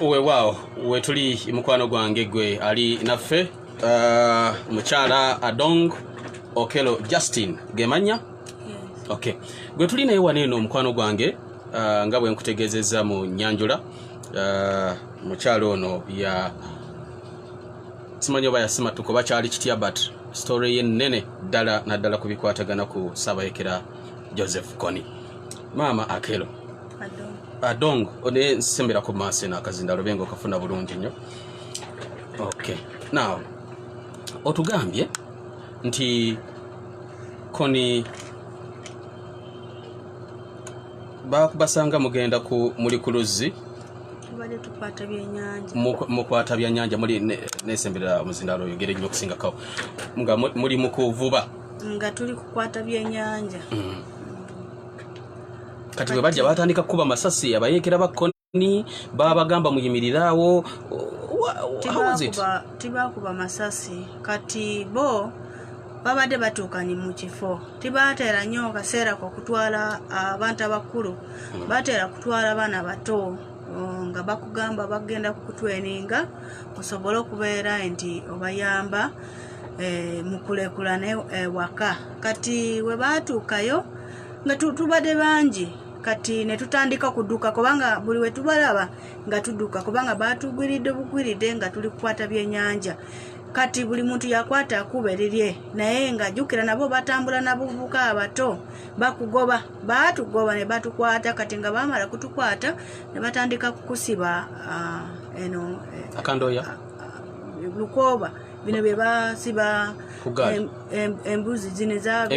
Weewaawo wetuli mukwano gwange gwe ali naffe mukyala Adong Okelo Justin Gemanya. Yes. Okay. Gwe tuli naye wano eno mukwano gwange nga bwe nkutegeezezza mu Nyanjula mukyala ono ya simanyi oba yasima tukoba kyali kitya but story ye nnene ddala naddala kubikwatagana ku Ssaabawekera Joseph Koni. Mama Akelo Adong ode nsembera ku maaso n'akazinda lubengo kafuna bulungi nnyo. Okay. Now otugambye nti Koni bakubasanga mugenda ku muli ku luzzi tubadde tukwata byennyanja mukwata byennyanja muli nesembera omuzindalo oyogere nnyo okusingako nga muli mu kuvuba nga tuli kukwata byennyanja. Kati bwe bajja batandika kuba masasi abayekera ba Koni babagamba muyimirirawo tibakuba masasi kati bo babadde batuukanye mu kifo tibateera nnyo kaseera kokutwala abantu abakulu bateera kutwala abaana bato nga bakugamba bagenda kukutweninga osobole okubeera nti obayamba mukulekulane waka kati we batuukayo nga tubadde bangi kati ne tutandika kudduka kubanga buli we tubalaba nga tudduka kubanga batugwiridde bugwiridde nga tuli kukwata byennyanja kati buli muntu yakwata akuberirye naye nga jukira nabo batambula nabuvubuka abato bakugoba batugoba ne batukwata kati nga bamala kutukwata ne batandika kukusiba eno akandoya lukoba bino bye basiba embuzi zine za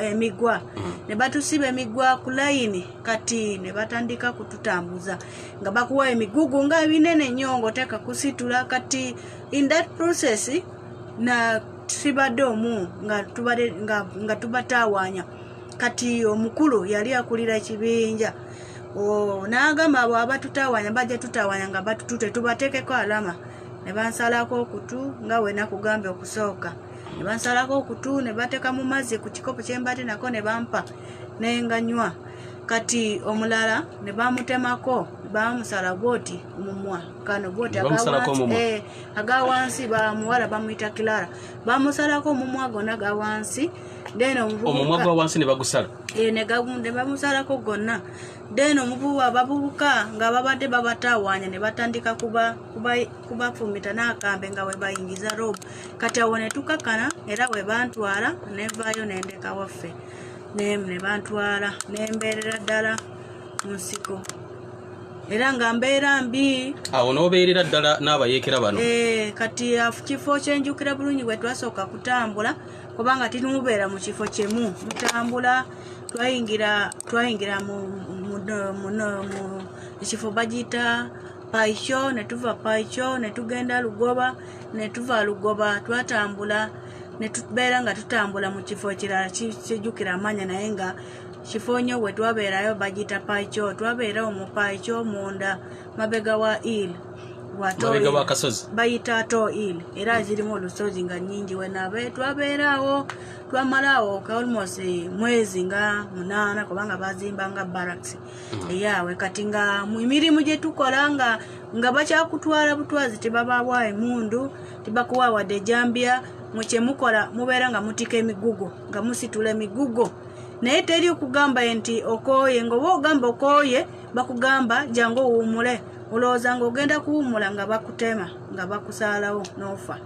emigwa ne batusiba emigwa ku layini kati ne batandika kututambuza nga bakuwa emigugu nga binene nnyo ng'oteeka kusitula kati in that process na tubadde omu nga tubatawaanya kati omukulu yali akulira ekibinja n'agamba abo abatutawaanya bajja tutawaanya nga batutute tubateekeko alama ne bansalako okutu nga we nakugambye okusooka ne bansalako okutu ne bateeka mu mazzi ku kikopo kyembadde nako ne bampa nenganywa kati omulala ne bamutemako bamusala boti mumwa kano boti agawansi bamuwala bamuyita Kilara bamusalako mumwa gonna gawansi deno omumwa gwa wansi ne bagusala ne bamusalako gonna deno omuvubuka babubuka nga babadde babatawaanya ne batandika kubafumita n'akambe nga we bayingiza robo kati awo ne tukakana era we bantwala nevaayo nendeka waffe ne bantwala nembeerera ddala mu nsiko era nga mbeera mbi awo n'obeerera ddala n'abayekera bano kati kifo kyenjukira bulungi bwe twasooka kutambula kubanga tinumubeera mu kifo kyemu mutambula twayingira mu ekifo bagiyita Paicho ne tuva Paicho ne tugenda Lugoba ne tuva Lugoba twatambula ne tubeera nga tutambula mu kifo ekirala kijjukira Manya naye nga kifo nnyo we twabeerayo bagiyita Paicho twabeerawo mu Paicho munda mabega wa mabega wa kasozi bayita to era zirimu olusozi nga nnyingi we nabe twabeerawo twamalawo almost mwezi nga 8 kubanga bazimba nga barracks eyawe kati nga mu mirimu gye tukola nga bakyakutwala butwazi tebabawa emundu tibakuwa wadde jambia mukye mukola mubeera nga mutika emigugo nga musitula emigugo naye teri okugamba nti okoye ng'oba ogamba okoye bakugamba jangu owummule olowooza ng'ogenda kuwummula nga bakutema nga bakusaalawo n'ofa.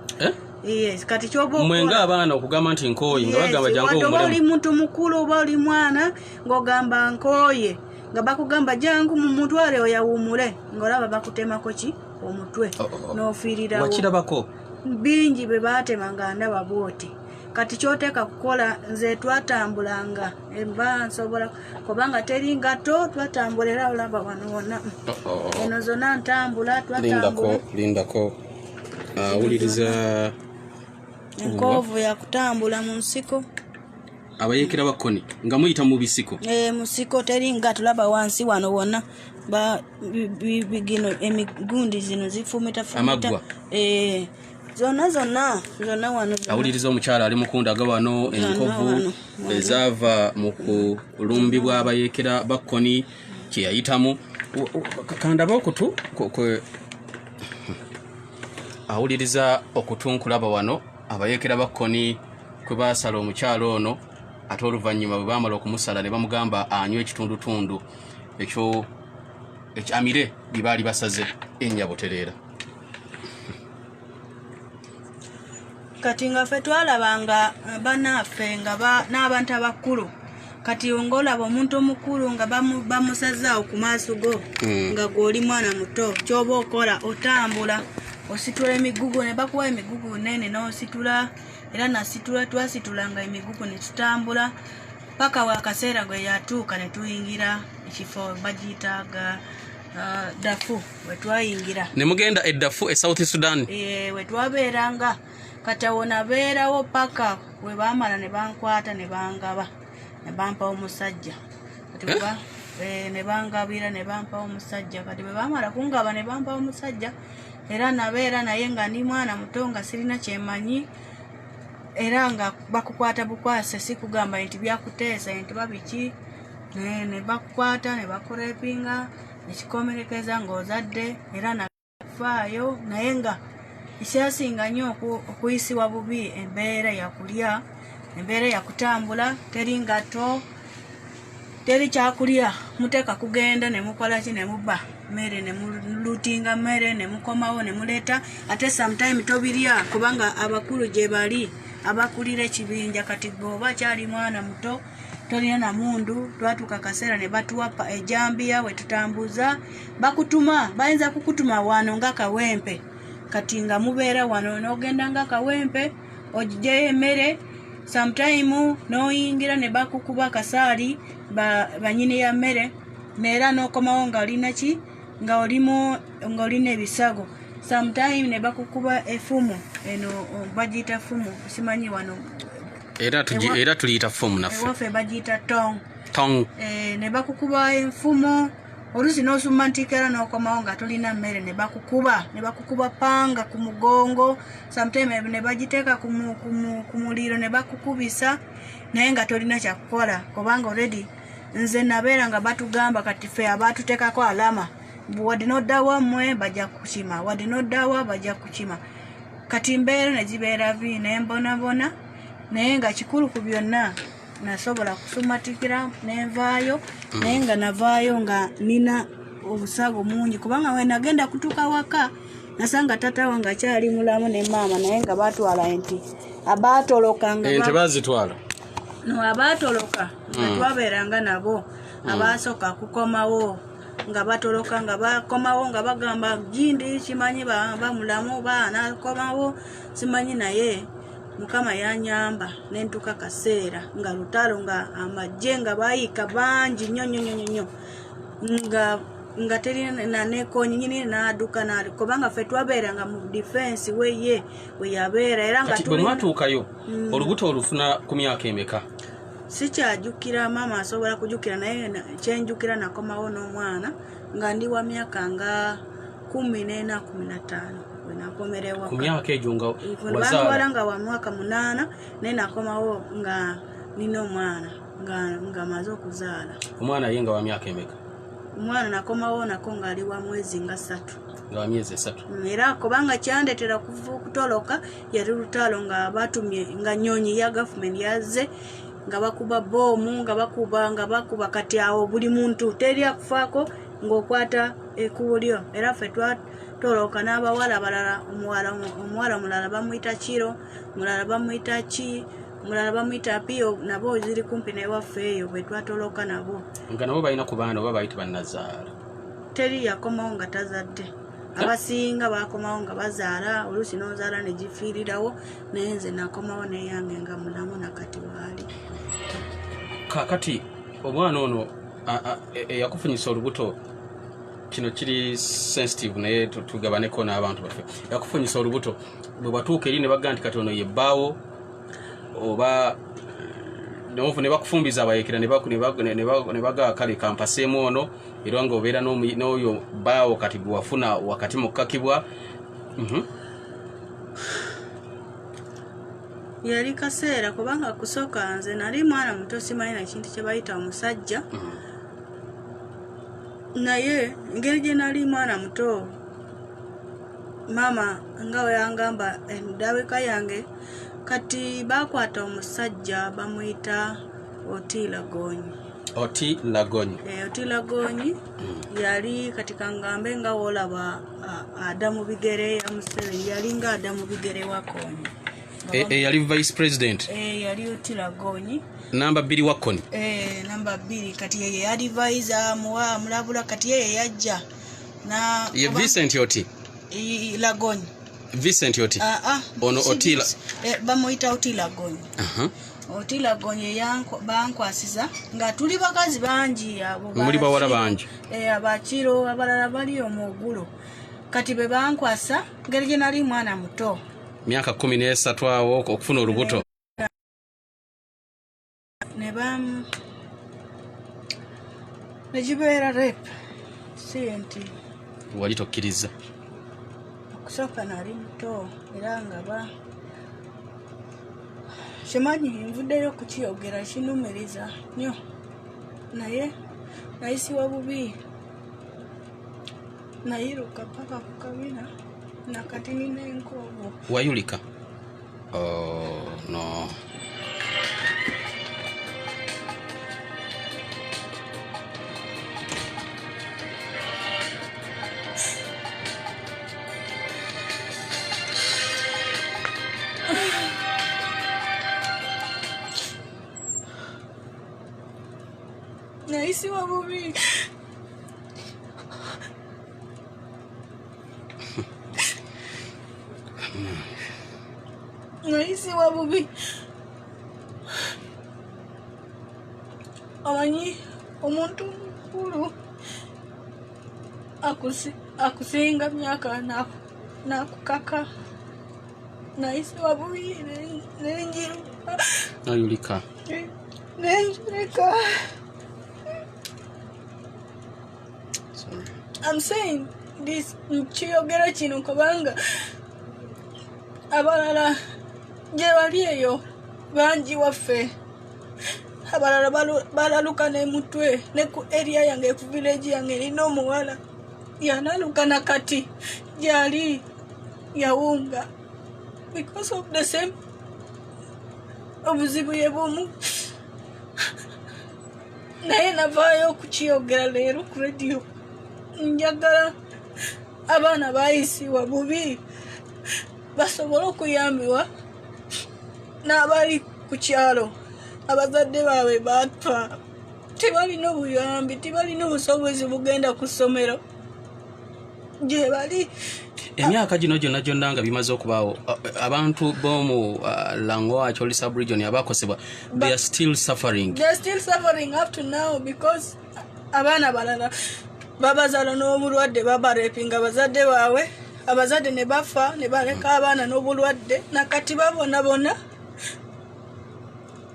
Yes, kati kyoba mwenga abaana okugamba nti nkooye nga bagamba jangu owummule oli muntu mukulu oba oli mwana ng'ogamba nkooye nga bakugamba jangu mu mutwale oyawummule ng'olaba bakutemako ki omutwe n'ofiirirawo wakirabako bingi bwe baatema nga ndaba bwoti kati kyoteeka kukola nze twatambulanga emba nsobola kubanga teri ngato twatambula era olaba wano wonna eno zonna ntambula twatambula lindako awuliriza enkovu ya kutambula mu nsiko abayekera ba Koni nga muyita mu bisiko musiko teri nga tulaba wansi wano wonna bigino emigundi zino zifumita amagwa zonna wano awuliriza omukyala ali mukundaga wano enkovu ezaava mu kulumbibwa abayekera ba Koni kye yayitamu kandaba okutu awuliriza okutunkulaba wano abayeekera ba Koni kwe baasala omukyalo ono ate oluvannyuma bwe baamala okumusala ne bamugamba anywa ekitundutundu ekyo amire bye baali basaze ennyabutereera. Kati nga ffe twalabanga banaffe nga n'abantu abakulu kati ng'olaba omuntu omukulu nga bamusazaawo ku maaso go nga gw'oli mwana muto ky'oba okola otambula ositula emigugu ne bakuwa emigugu nene n'ositula era nasitula twasitulanga emigugu ne tutambula paka wakaseera gwe yatuuka ne tuyingira ekifo bagiyitaga Dafu we twayingira ne mugenda eddafu e South Sudan we twabeeranga kati awo nabeerawo paka we baamala ne bankwata ne bangaba ne bampa omusajja kati ne bangabira ne bampa omusajja kati bwe baamala kungaba ne bampa omusajja era nabeera naye nga ndi mwana muto nga sirina kyemanyi era nga bakukwata bukwase si kugamba nti byakuteesa nti babiki ne bakukwata ne bakurepinga ekikomerekeza ng'ozadde era nafaayo naye nga ekyasinga nnyo okuyisibwa bubi embeera yakulya embeera yakutambula teri ngato teri kyakulya muteeka kugenda ne mukola ki ne mubba mmere ne mulutinga mmere ne mukomawo ne muleeta ate sometime tobirya kubanga abakulu gye bali abakulira ekibinja kati bw'oba kyali mwana muto tolina na mundu twatuuka kaseera ne batuwa ejambiya we tutambuza bakutuma bayinza kukutuma wano nga kawempe kati nga mubeera wano n'ogenda nga kawempe ogijeyo emmere sometime n'oyingira ne bakukuba kasaali banyini ya mmere neera n'okomawo nga olina ki nga olina ebisago sometime ne bakukuba efumu eno bagiyita fumu simanyi wano era tuliyita fumu naffe ewaffe bagiyita tong ne bakukuba enfumu oluusi n'osumma ntikera n'okomawo nga tolina mmere ne bakukuba panga ku mugongo sometime ne bagiteeka ku muliro ne bakukubisa naye nga tolina kyakukola kubanga already nze nabeera nga batugamba kati ffe abatuteekako alama wadde n'oddawa mmwe bajja kukima wadde n'oddawa bajja kukima kati mbeera ne zibeera vi ne mbonabona naye nga kikulu ku byonna nasobola kusumatikira nenvaayo naye nga navaayo nga nina obusago mungi kubanga we nagenda kutuuka waka nasanga tata wange akyali mulamu ne maama naye nga batwala enti abaatoloka ente bazitwala no abaatoloka nga twabeeranga nabo abaasooka kukomawo nga batoloka nga bakomawo nga bagamba jindi kimanyi bamulamu baanakomawo simanyi naye Mukama yanyamba nentuka kaseera nga lutalo nga amajje nga bayika bangi nnyo nga teri na Koni nyini naduka nali kubanga ffe twabeeranga mu defense we yabeera era nga tuli mwatuukayo olubuto olufuna ku myaka emeka sikyajjukira mama asobola kujjukira naye kyenjukira nakomawo n'omwana nga ndi wa myaka nga 14 15 wenakomerewa ku myaka egyo nga wazala nga wa mwaka 8 naye nakomawo nga nina omwana nga maze okuzaala omwana ye nga wa myaka emeka omwana nakomawo nako nga ali wa mwezi nga 3 nga wa myezi 3 era kubanga kyandetera kutoloka yali lutalo nga batumye nga nyonyi ya government yazze nga bakuba bomu nga bakuba kati awo buli muntu teri akufaako ng'okwata ekkuulyo era ffe twatoloka n'abawala balala omuwala mulala bamuyita kiro mulala bamuyita mulala bamuyita piyo nabo ziri kumpi newaffe eyo bwe twatoloka nabo nga nabo balina ku baana oba bayita bannazaala teri yakomawo nga tazadde abasinga bakomawo nga bazaala oluusi n'ozaala ne gifiirirawo naye nze nakomawo neyange nga mulamu nakati waali kakati omwana ono yakufunyisa olubuto kino kiri sensitive naye tugabaneko n'abantu baffe yakufunyisa olubuto bwe batuuka eri ne bagamba nti kati ono yebbaawo oba ne bakufumbiza abayeekera ne bagaa kale kampaseemu ono era nga obeera n'oyo bbaawo kati gwe wafuna wakati mu kkakibwa yali kaseera kubanga kusooka nze nali mwana muto simanyi na kintu kye bayita omusajja naye engeri gye nali mwana muto mama ngawe yangamba endabika yange kati bakwata omusajja bamuyita Otilagonyi. Otilagonyi yali katika ngambe nga olaba Adamu Bigere ya Museveni yali nga Adamu Bigere wa Koni. Yali vice president. Yali Otilagonyi. Namba 2 wa Koni. Namba 2 kati yeye advisor muwa mulabula kati yeye yajja na ye Vincent Oti. Lagonyi. Vincent Oti. Ono Otila. Bamuyita Otilagonyi. Otilagonyi bankwasiza nga tuli bakazi bangi abo muri bawala bangi abakiro abalala bali omugulu kati be bankwasa ngeri gye nali mwana muto myaka 13 awo okufuna olubuto nejibeera rep senti wali tokkiriza okusooka nali muto era nga Shemanyi nvuddeyo kukiyogera kinumiriza nnyo naye nayisiwa bubi nayiruka paka ku kabina nakati nina enkoobo. Wayulika? No. Naisiwa bubi. Naisiwa bubi. Amanyi omuntu mukulu akusinga myaka nakukaka. Naisiwa bubi nenjiruka. Nayulika. Nenjiruka. I'm saying this nchiyogera kino kubanga abalala gye bali eyo bangi waffe abalala balaluka n'emutwe ne ku area yange ku village yange erina omuwala yanaluka nakati gyali yawunga because of the same obuzibu ye bumu naye navaayo okukiyogera leero ku radio. Njagala abaana bayisiwa bubi basobola okuyambibwa n'abali ku kyalo abazadde baabwe bafa tebalina obuyambi tebalina obusobozi bugenda ku ssomero gye bali. Emyaka gino gyonna nga bimaze okubaawo abantu b'omu Langoa Choli sub-region abakosebwa they are still suffering up to now because abaana balala babazaala n'obulwadde babarepinga abazadde baabwe abazadde ne bafa ne baleka abaana n'obulwadde nakati babonabona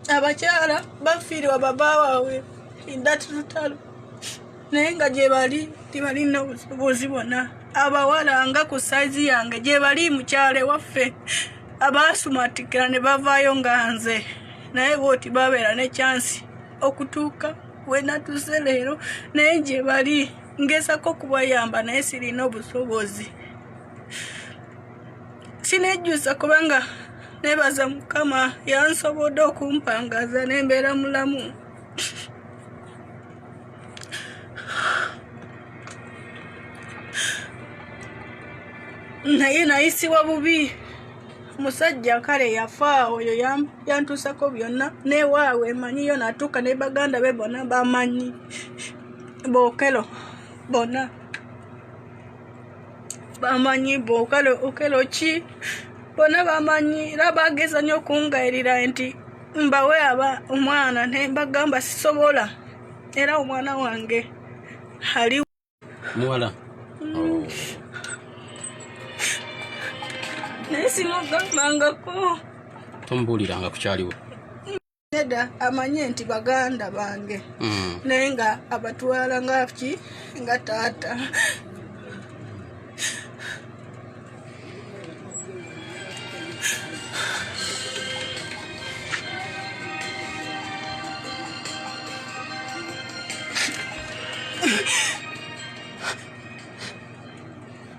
abakyala bafiirwa baba waabwe indatutalo naye nga gye bali tebalina obusobozi bonna. Abawala nga ku saizi yange gye bali mukyale waffe abasumatikira ne bavaayo nga nze naye booti babeera ne chansi okutuuka we natuuse leero naye gye bali ngesako kubayamba naye sirina obusobozi. Sinejjusa kubanga nebaza Mukama yansobodde okumpangaza n'embeera mulamu. Naye nayisiwa bubi. Musajja kale yafa oyo yantusako byonna newaawe manyiyo natuuka ne baganda be bonna bamanyi Bokelo bonna bamanyi Okelo ki bonna bamanyi era bageza nnyo okungayirira nti mbawe omwana ne mbagamba sisobola era omwana wange ali muwala. naye simugambangako tomubuuliranga ku kyaliwo nedda amanye nti baganda bange naye nga abatwala ngaki nga taata.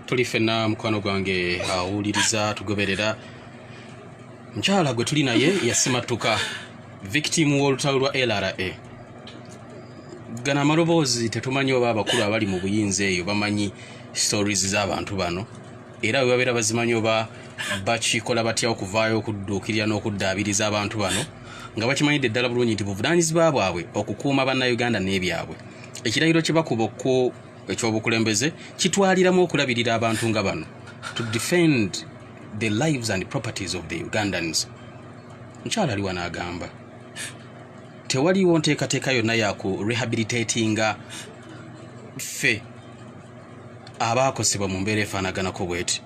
tuli fenna mukwano gwange awuliriza tugoberera mukyala gwe tuli naye yasimatuka victim w'olutalo lwa LRA. Gana amaloboozi tetumanyi oba abakulu abali mu buyinza eyo bamanyi stories z'abantu bano era bwe babeera bazimanyi oba bakikola batya okuvaayo okudduukirira n'okuddaabiriza abantu bano nga bakimanyidde ddala bulungi nti buvunaanyizibwa bwabwe okukuuma bannayuganda n'ebyabwe. Ekirayiro kye bakuba ekyobukulembeze kitwaliramu okulabirira abantu nga bano to defend the lives and properties of the Ugandans. Mukyala aliwa n'agamba tewaliwo nteekateeka yonna yaku rehabilitatinga ffe abaakosebwa mu mbeera efaanaganako bweti.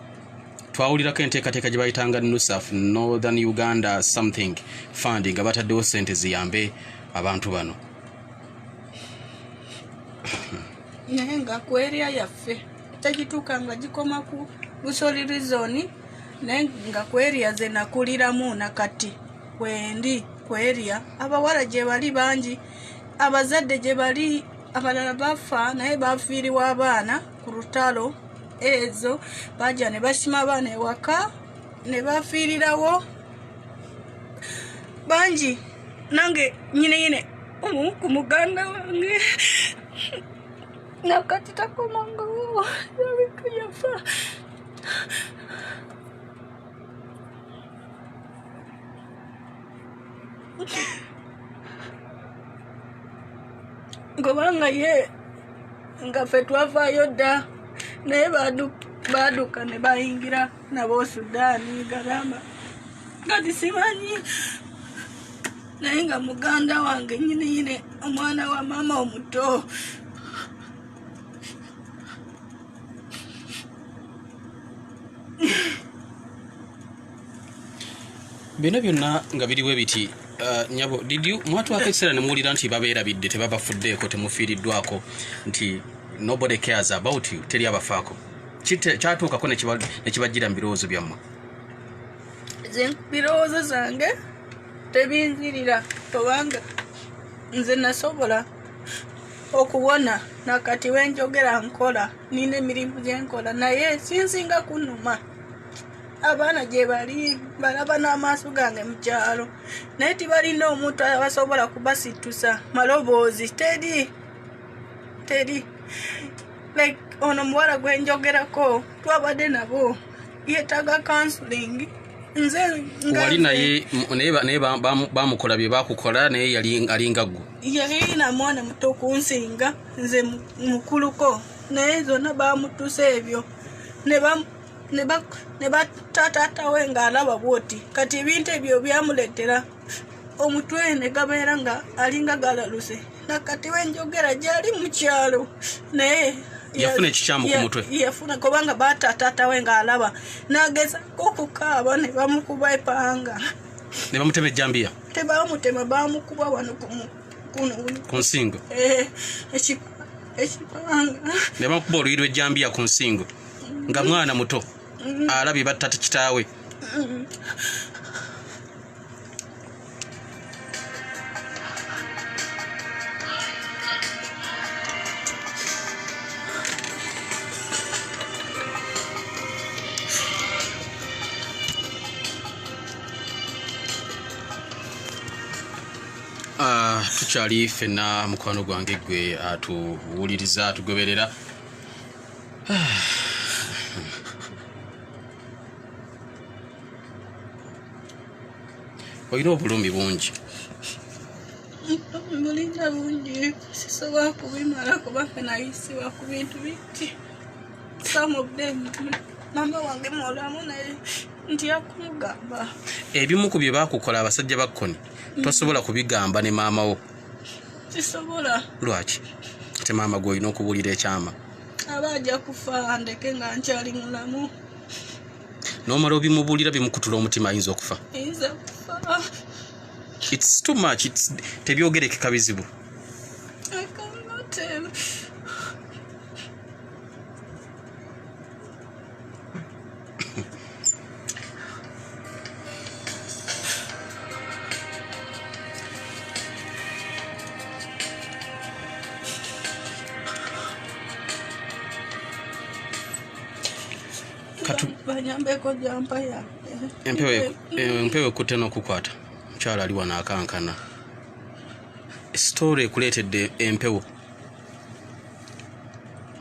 Twawulirako enteekateeka gye bayitanga NUSAF, Northern Uganda something fund, nga bataddewo ssente ziyambe abantu bano. naye nga ku area yaffe tegituuka nga gikoma ku Busoli zone, naye nga ku area ze nakuliramu nakati wendi ku area abawala gye bali bangi, abazadde gye bali abalala bafa naye bafiiriwa abaana ku lutalo ezo, bajja ne basima abaana ewaka ne bafiirirawo bangi. Nange nyine ku muganda wange nakati takomangawo yafa. Ngobanga ye nga ffe twavaayo dda naye baaduka ne bayingira nabo Sudaani galama kati simanyi, naye nga muganda wange nyine omwana wa maama omuto. Bino byonna nga biriwe biti nyabo mwatwako ekiseera ne muwulira nti babeerabidde tebabafuddeeko temufiiriddwako nti nobody cares about you, teri abafaako. Kyatuukako ne kibajjira mu birowoozo byammwe? Birowoozo zange tebinzirira kubanga nze nasobola okuwona nakati wenjogera nkola nina emirimu gyenkola naye sinsinga kunuma. Abaana gye bali balaba n'amaaso gange mu kyalo naye tibalina omuntu abasobola kubasitusa maloboozi teri like ono muwala gwenjogerako twabadde nabo yeetaga counseling. Nze wali naye bamukola bye bakukola naye yali alinga ggwe? Yalina mwana muto kunsinga nze mukuluko naye zonna bamutusa ebyo ne batataatawe ng'alaba bwoti kati ebintu ebyo byamuleetera omutwe ne gabeera nga alinga galaluse nakati wenjogera gyali mu kyalo naye yafuna ekikyamu ku mutwe. Yafuna kubanga batataatawe ng'alaba n'agezako okukaaba ne bamukuba epanga ne bamutema ejjambiya. Tebamutema, bamukuba wano ku nsingo. Ekipanga ne bamukuba oluyi lw'ejjambiya ku nsingo nga mwana muto alabye battata kitaawe. Tukyali ffenna mukwano gwange gwe atuwuliriza atugoberera. Olina obulumi bungi. Bulina bungi sisobola kubimala kubanga nayisibwa ku bintu biti. Some of them mama wange mulamu naye ntya kumugamba. Ebimu ku bye baakukola abasajja ba Koni tosobola kubigamba ne maama wo? Sisobola. Lwaki? Ate maama gwe olina okubuulira ekyama. Aba ajja kufa ndeke nga nkyali mulamu. N'omala obimubuulira bimukutula omutima ayinza okufa. Ayinza kufa. It's too much. Tebyogerekeka bizibu. I cannot tell. banyambeko jampa ya empewe kuteno kukwata mchala aliwa na akankana story kuletedde empewo.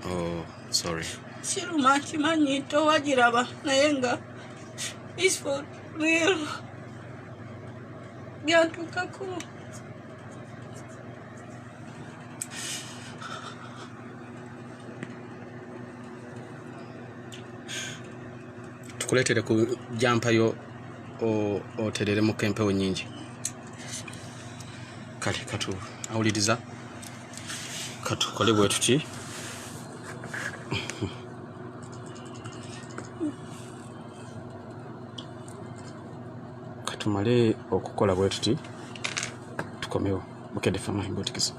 Oh, sorry. Siruma kimanyi towagiraba naye nga is for real. Byantukako. Tukuletere ku jampa yo oterere mu kempewo nyingi. Kati katu awuliriza katu kole bwe tuki katumale okukola bwe tuti tukomewo Bukedde Fama Imbotikizo.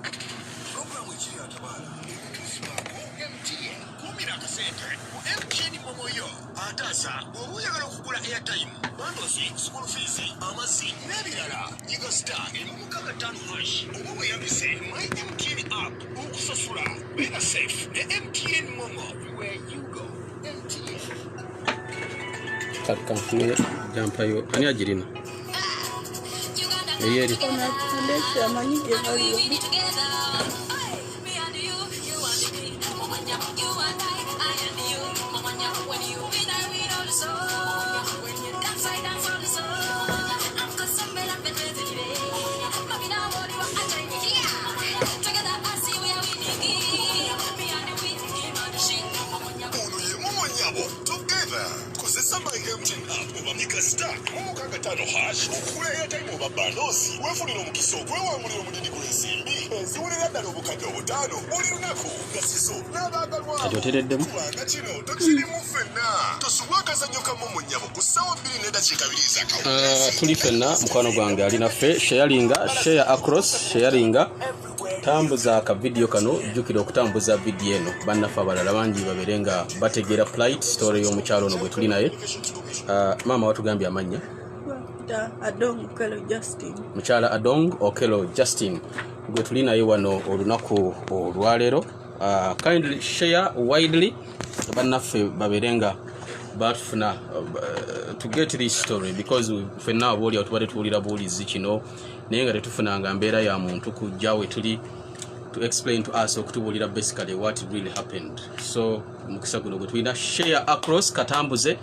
Kanfune jampa yo ani ajirina eyeri Ajotereddemu tuli fenna mukwano gwange alina ffe share across sharinga tambuza ka video kano jukira okutambuza video eno bannafa abalala bangi baberenga bategera flight story y'omukyalo ono gwe tuli naye. Mama watugambye amanya Adong Okelo Justin. Mukyala Adong Okelo Justin gwe tuli naye wano olunaku olwaleero. Kindly share widely bannaffe baberenga batufuna to get this story because fenna aboli atubadde tuwulira buulizi kino naye nga tetufunanga mbeera ya muntu kujjawe tuli to explain to us okutubuulira basically what really happened. So mukisa guno gwe tulina share across katambuze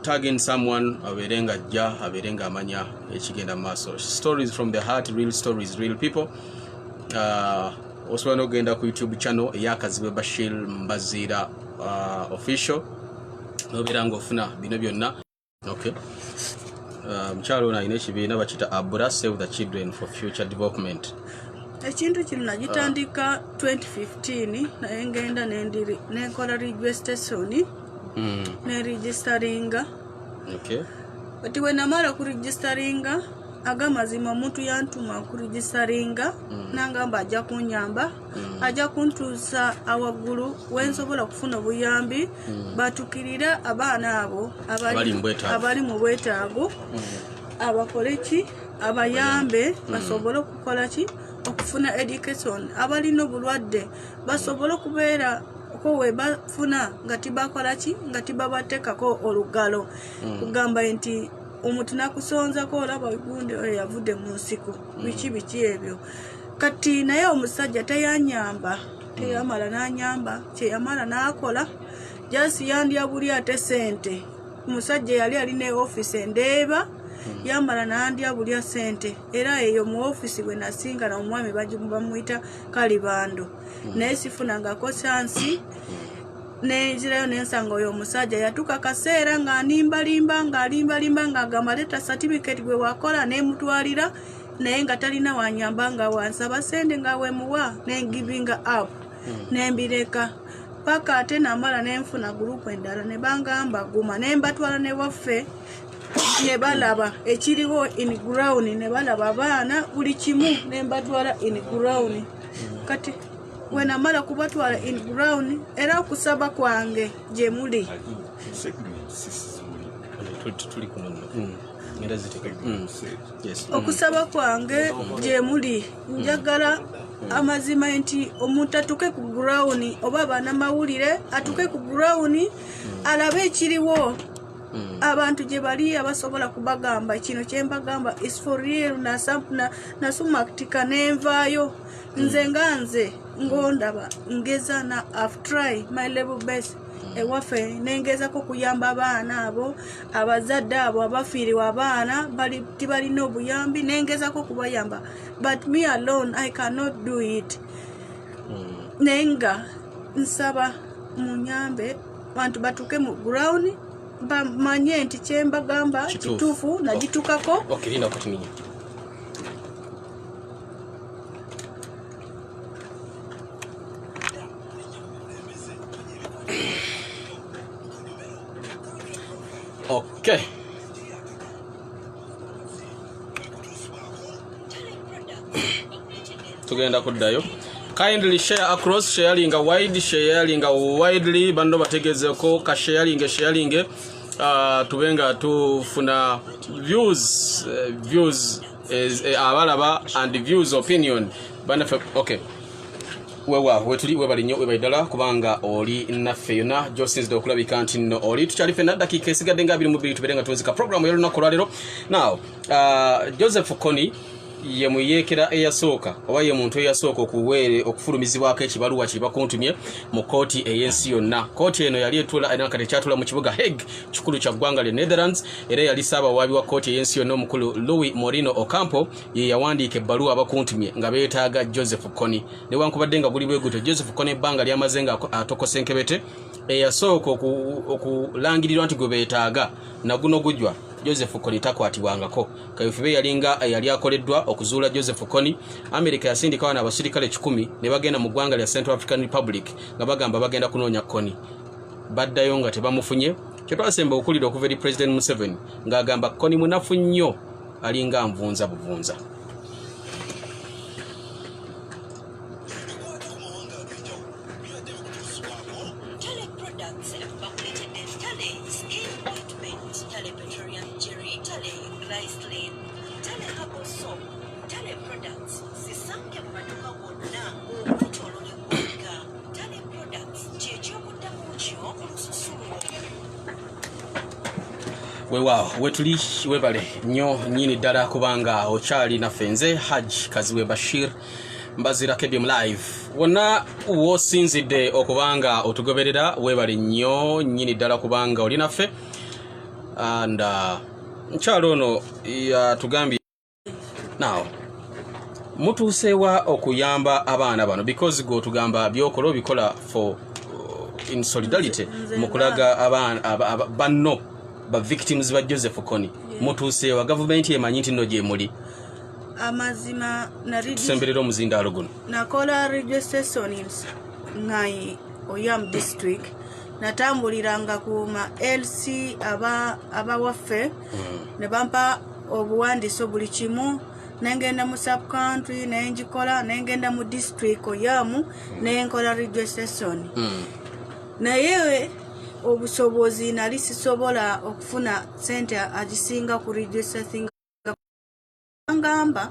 tagging someone aberenga jja aberenga amanya ekigenda maaso. Stories from the heart, real stories, real people. Osobola n'ogenda ku YouTube channel eya Kazibwe Bashir Mbaziira official nobeera ng'ofuna bino byonna. Okay. Mukyalo ono alina ekibiina bakita Abura Save the Children for Future Development. Ekintu kino nagitandika 2015 naye ngenda nenkola registration ne registeringa. Okay. But when namara ku registeringa agamazima omuntu yantuma ku registeringa nangamba ajja kunyamba ajja kuntuusa awaggulu wensobola kufuna obuyambi batukirira abaana abo abali mu bwetaago abakoleki abayambe basobole okukola ki okufuna education abalina obulwadde basobole okubeera ko we bafuna nga tibakola ki nga tibabateekako olugalo kugamba nti omuntu nakusonza ko olaba gundi yavudde mu nsiko biki ebyo kati naye omusajja teyanyamba teyamala nanyamba kyeyamala nakola jasi yandya buli ate sente omusajja yali alina office endeeba yamala nandya buli sente era eyo mu office bwe nasinga na omwami bamuyita Kalibando naye sifunangako chansi nenzirayo nensanga oyo omusajja yatuka kaseera nga nimbalimba ng'agamba leta certificate gwe wakola nemutwalira naye nga talina wanyamba nga wansaba sente nga wemuwa giving up nembireka paka ate namala nenfuna gurupu endala ne bangamba guma nembatwala ne waffe ne balaba ekiriwo in ground ne balaba abaana buli kimu nembatwala in ground kati wena mala kubatwala in ground era okusaba kwange gye muli okusaba kwange gye muli njagala amazima nti omuntu atuke ku ground oba banamawulire atuke ku ground alabe ekiriwo abantu gye bali abasobola kubagamba kino kyembagamba is for real nasumaktika nenvaayo nze ngondaba ngeza na I've tried my level best ewaffe nengezako kuyamba abaana abo abazadde abo abafiiriwa abaana tibalina obuyambi nengezako kubayamba but me alone I cannot do it nenga nsaba munyambe bantu batuke mu ground bamanye nti kyembagamba kituufu nagitukako Okay. Tugenda kuddayo. Kindly share across, sharing widely bando bategezeko ka sharing tubenga tufuna views abalaba and views opinion banafe. Okay. Webali nnyo webaidala kubanga oli naffe yona Josin's dokulabika nti nno oli tukyalife na dakika esigadde nga 22 tuberenga tuwezeka programu y'olunaku lwaleero. Now Joseph Koni ye muyeekera eyasooka oba ye muntu eyasooka okufulumizibwako ekibaluwa kye bakuntumye mu kooti ey'ensi yonna. Kooti eno yali etula enakati ekyatula mu kibuga Hague kikulu kya ggwanga lya Netherlands era yali saabawaabi wa kooti ey'ensi yonna omukulu Louis Moreno Ocampo ye yawandiika ebbaluwa abakuntumye nga beetaaga Joseph Koni. Newankubadde nga buli bwe gutyo Joseph Koni ebbanga lyamaze nga atokose nkebete eyasooka okulangirirwa nti gwe beetaaga naguno gujwa Joseph Koni takwatibwangako. Kayufibe yali akoleddwa okuzuula Joseph Koni. America yasindikawo n'abasirikale 10 ne bagenda mu ggwanga lya Central African Republic nga bagamba bagenda kunoonya Koni. Baddayo nga tebamufunye. Kyetwasemba okulira okuva eri President Museveni ng'agamba Koni munafu nnyo alinga nvunza buvunza. Wewa wetuli webale nnyo nyini ddala kubanga okyali naffe nze Hajj Kazibwe Bashir Mbaziira KBM live wonna wosinzidde okubanga otugoberera webale nnyo nyini ddala kubanga oli naffe and nkyalo ono yatugambye now mutuusewa okuyamba abaana bano because go tugamba byokola bikola for in solidarity mukulaga abaana banno ba victims ba Joseph Koni mutuse wa government emanyi nti no gye muli amazima na semberero muzindaalo guno nakola registrations ngai Oyam district natambuliranga ku ma LC aba waffe ne bampa obuwandiso buli kimu nengenda mu sub country nenjikola nengenda mu district Oyam nenkola registration naye obusobozi nali sisobola okufuna sente agisinga ku registration ngamba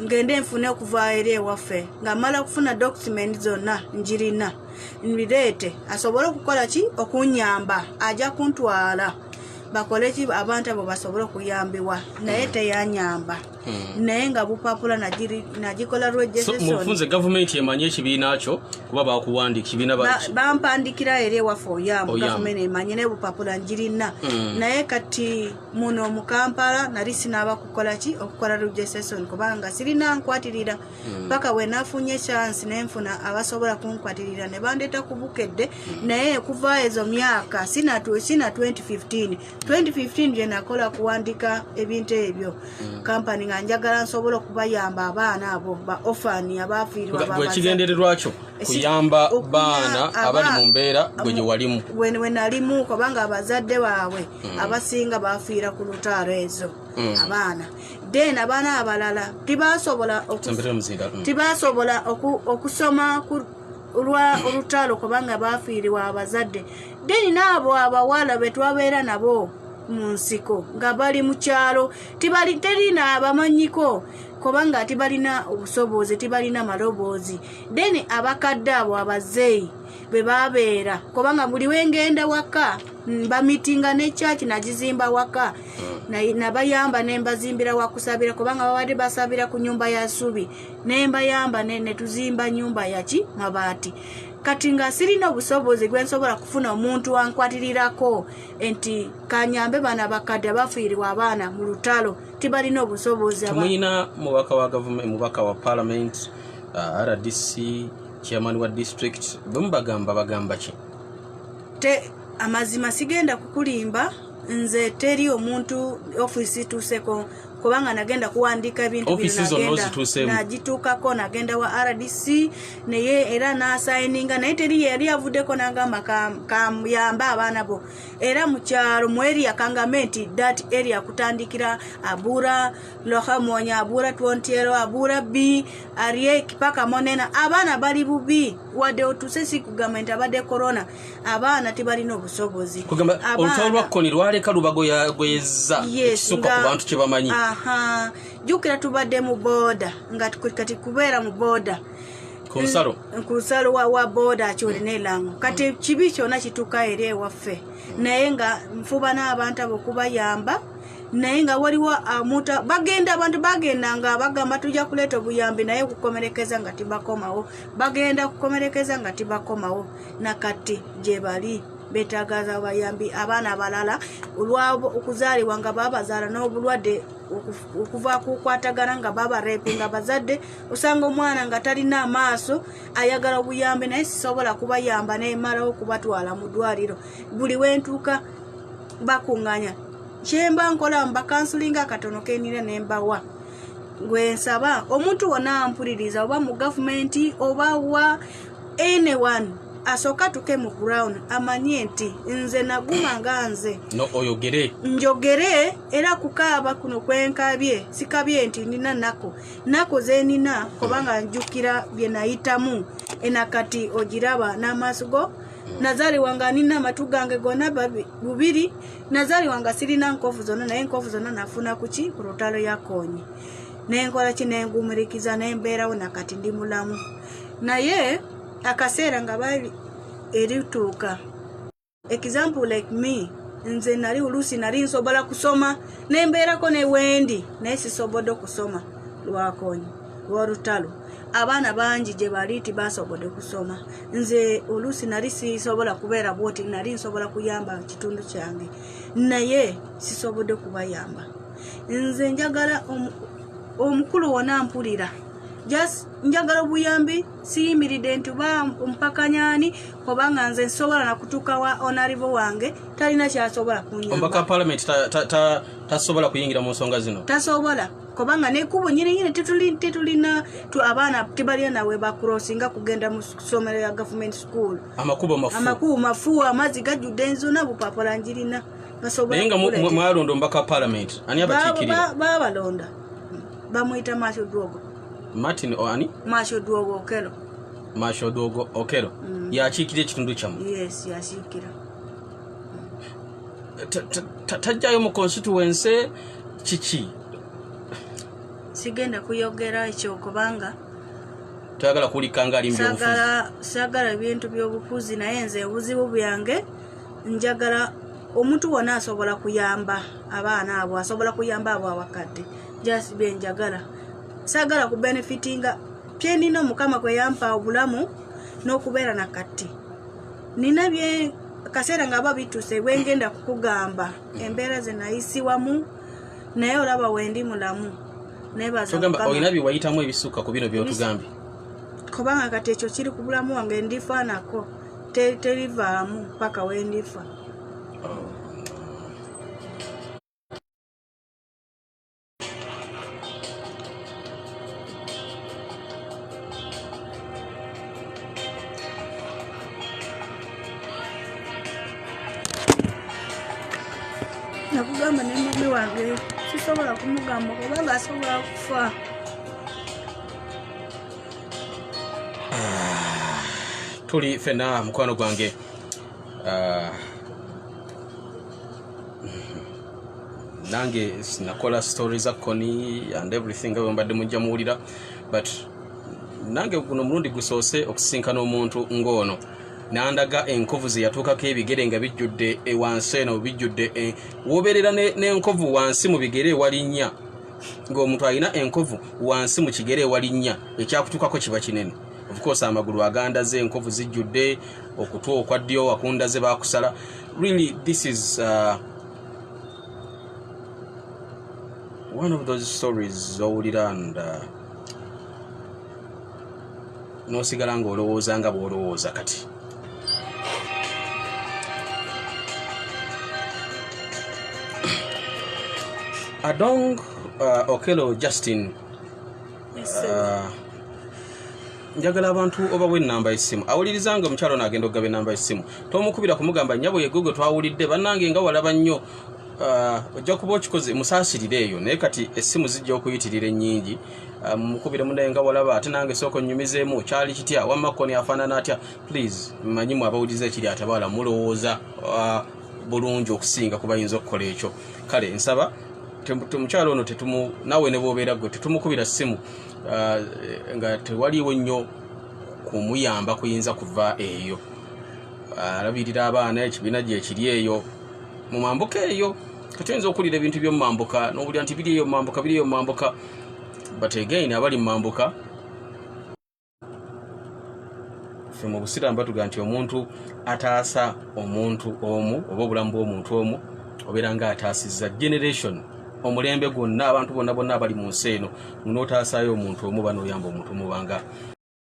ngende nfune okuva eri ewaffe nga mala kufuna document zonna njirina nbirete asobola okukola ki okunyamba aja kuntwala bakole ki abantu abo basobola okuyambibwa naye teyanyamba naye nga bupapula nagikola registration so mufunze government emanye ekibiina kyo kuba bakuwandika kibiina bampandikira eri ewaffe Oyam government emanye ne bupapula njirina naye kati muno mu Kampala nali sinaba kukola ki okukola registration kubanga sirina nkwatirira paka we nafunye chance nenfuna abasobola kunkwatirira ne bandeta kubukedde naye kuva ezo myaka sina 2015 je nakola kuwandika ebintu ebyo company nga njagala nsobola okubayamba abaana abo ba orphan abafiirwa baba kigendererwakyo kuyamba baana abali mu mbeera gwe walimu we nalimu kubanga abazadde baabwe abasinga bafiira ku lutalo ezo abaana then abaana abalala tibasobola okusoma olutalo kubanga bafiirwa abazadde then nabo abawala betwabeera nabo mu nsiko nga bali mu kyalo terina abamanyiko kubanga tibalina obusobozi tibalina maloboozi then abakadde abo abazeeyi bwe babeera kubanga buli wengenda waka bamitinga ne church nagizimba waka nabayamba nembazimbira wakusabira kubanga babadde basabira ku nyumba ya subi nembayamba ne tuzimba nyumba yaki mabaati kati nga sirina obusobozi gwensobola kufuna omuntu wankwatirirako enti kanyambe bana bakadde abafiirwa abaana mu lutalo tibalina obusobozi tumuyina mubaka wa government mubaka wa parliament RDC chairman wa district bagamba ki amazima sigenda kukulimba nze teri omuntu office tuseko kubanga nagenda kuwandika ebintu nagituukako nagenda wa RDC naye era nasayininga naye teri yali avuddeko nagamba kamuyamba abaana bo era mu kyalo mu area kangamenti that area kutandikira abura lohamonya abura twontero abura B ariye kipaka monena abaana bali bubi wadde otusesi kugamba abadde corona abaana tibalina obusobozi kugamba olutalo Koni lwaleka lubago yagoyeza ekisuka ku bantu kye bamanyi jukira tubadde mu boda nga kati kubeera mu boda kusalo wa boda akyolina elango kati kibi kyonna kituuka eri ewaffe naye nga nfuba n'abantu abo kubayamba naye nga waliwo abantu bagenda nga bagamba tujja kuleeta obuyambi naye kukomerekeza nga tibakomawo bagenda kukomerekeza nga tibakomawo nakati gye bali betagaza abayambi abaana abalala olwabo okuzaalibwa nga babazaala n'obulwadde okuva kukwatagana nga baba repinga bazadde osanga omwana nga talina amaaso ayagala obuyambi naye sisobola kubayamba nemalawo kubatwala mu ddwaliro buli wentuuka bakunganya kyemba nkola mbakansulinga akatono kenira nembawa gwensaba omuntu wonna ampuliriza oba mu gavumenti oba wa anyone asoka tuke mu ground amanye nti nze naguma nga nze no oyogere njogere era kukaaba kuno kwenkabye sikabye nti nina nako zenina kubanga njukira bye nayitamu enakati ogiraba n'amasugo nazali wanga nina matugange gona bubiri nazali wanga sirina nkofu zonna naye nkofu zonna nafuna kuki ku lutalo ya Koni nenkola kinengumirikiza nembeerawo nakati ndi mulamu naye akaseera nga bali erituuka example like me nze nali oluusi nali nsobola kusoma nembeerako ne wendi naye sisobodde kusoma lwa Koni lw'olutalo abaana bangi gye bali tibasobodde kusoma nze oluusi nali sisobola kubeera bwoti nali nsobola kuyamba kitundu kyange naye sisobodde kubayamba nze njagala omukulu wonna mpulira just njagala obuyambi siyimiridde ntuba mpakanyani kubanga nze nsobola nakutuuka wa honorable wange talina kyasobola kunyamba ombaka parliament tasobola kuyingira mu nsonga zino tasobola kubanga nekubo nyine tetulina abaana tibalina nawe bakurosinga kugenda mu ssomero ya government school amakubo mafu amazzi gajjudde enzona bupapula njirina naye nga mwalonda ombaka parliament ani abakiikirira babalonda bamuyita Masho Dwogo Martin Oani Masho Dwogo Okelo yakiikira ekitundu kyamu yes yakiikira tajjayo mu constituency kiki sigenda kuyogera ekyo kubanga toyagala kulikanga ali mbyobufuzi sagala ebintu by'obufuzi naye nze obuzibu byange njagala omuntu wonna asobola kuyamba abaana abo asobola kuyamba abo abakadde just benjagala sagala ku benefitinga pye nina omukama kwe yampa obulamu n'okubeera nakati nina bye kaseera nga babituse bwengenda kukugamba embeera ze nayisiwamu naye olaba wendi mulamu nebaza tugamba olina bye wayitamu ebisukka ku bino by'otugambye kubanga kati ekyo kiri ku bulamu wange ndifaanako terivaamu paka wendifa nakugamba ne mami wange sisobola kumugamba kubanga asobola kufa tuli fena mukwano gwange nange nakola stories za Koni and everything nga mbadde mujja muwulira, but nange guno mulundi gusoose okusinkana omuntu ng'ono nandaga enkovu ze yatuukako ebigere nga bijjudde wansi eno bijjudde woberera n'enkovu wansi mu bigere ewalinnya, ng'omuntu alina enkovu wansi mu kigere ewalinnya, ekyakutuukako kiba kinene. Of course amagulu agandaze, enkovu zijjudde, okutwa okwa ddyo wakundaze baakusala. Really this is one of those stories owulira and n'osigala ng'olowooza nga bw'olowooza kati. Adong Okello Justin, njagala abantu obawe ennamba y'essimu, awulirizanga omukyalo n'agenda okugaba ennamba y'essimu, tomukubira kumugamba nnyabo yegwe twawulidde bannange nga walaba nnyo, ojja kuba okikoze musaasirire eyo, naye kati essimu zijja okuyitirira ennyingi, mukubire munnaye nga walaba ate nange sooka onnyumizeemu kyali kitya, wamma Koni afaanana atya. Please mmanyimu abawuliriza ekiri atabaala mulowooza bulungi okusinga ku bayinza okukola ekyo. Kale nsaba mukyalo ono nawe ne bw'obeera gwe tetumukubira ssimu nga tewaliwo nnyo kumuyamba kuyinza kuva eyo. Alabirira abaana ekibiina gye kiri eyo mu mambuka eyo, katuyinza okuwulira ebintu by'omu mambuka n'obulira nti biri eyo mu mambuka, but again abali mu mambuka ffe mu busiraamu batuga nti omuntu ataasa omuntu omu oba obulamu bw'omuntu omu obeera nga ataasizza generation, omulembe gwonna, abantu bonna abali mu nsi eno, n'otaasaayo omuntu omu oba n'oyamba omuntu omu banga